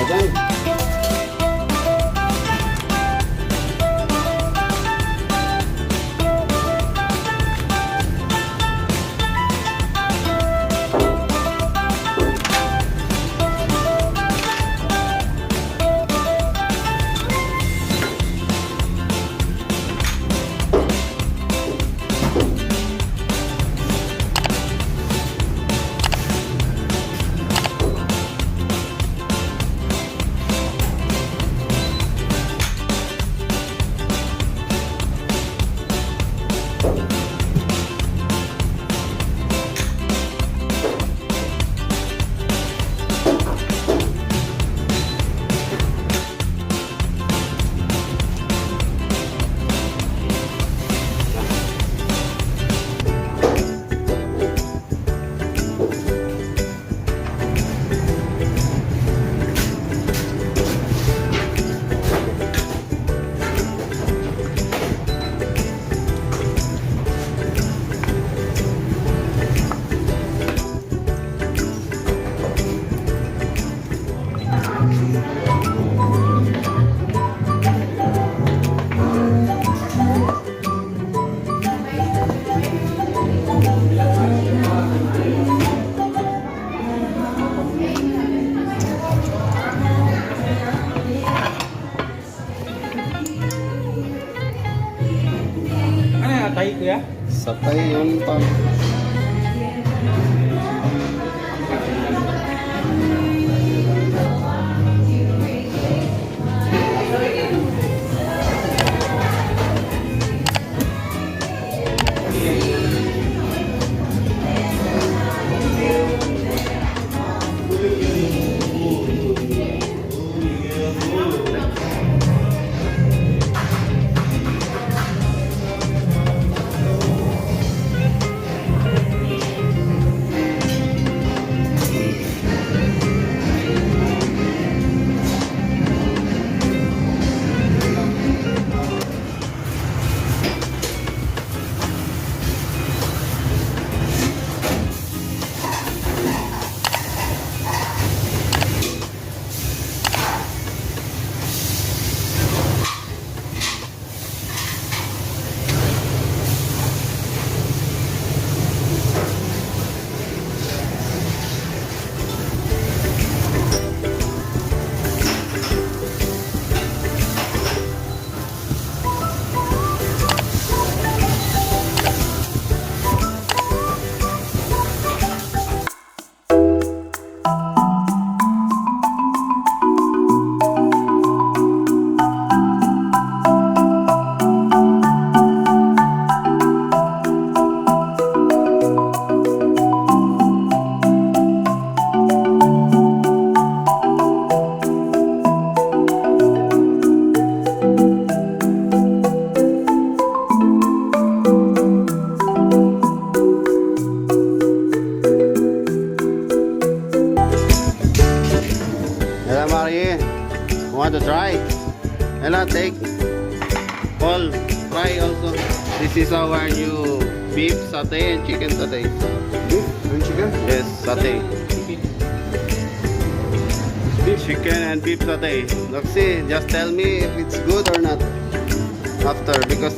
dyan. Satay kuya? Satay yun pa. Want to try? Ella, take. Paul, try also. This is our new beef satay and chicken satay. Beef and chicken? Yes, satay. Chicken and beef satay. Let's see, just tell me if it's good or not after, because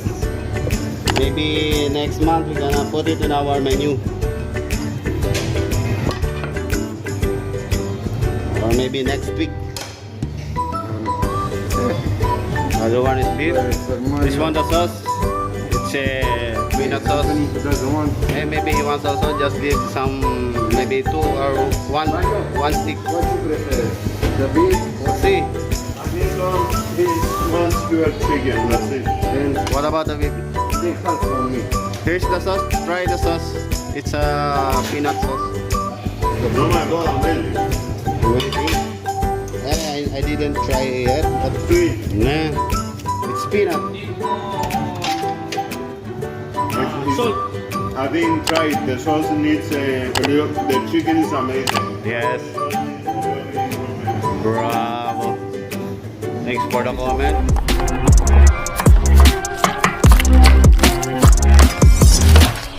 maybe next month we're gonna put it in our menu. Or maybe next week. Other one is beef. This one the sauce. It's a peanut sauce. And maybe he wants also just leave some, maybe two or one stick. What you prefer? The beef? Let's see. This one skewered chicken. That's it. And what about the beef? Take half from me. Here's the sauce. Try the sauce. It's a peanut sauce. Oh my God, amazing. I didn't try it yet, but nah, it's peanut. Salt. I didn't try it. The sauce needs a little. The chicken is amazing. Yes. Bravo. Thanks for the comment.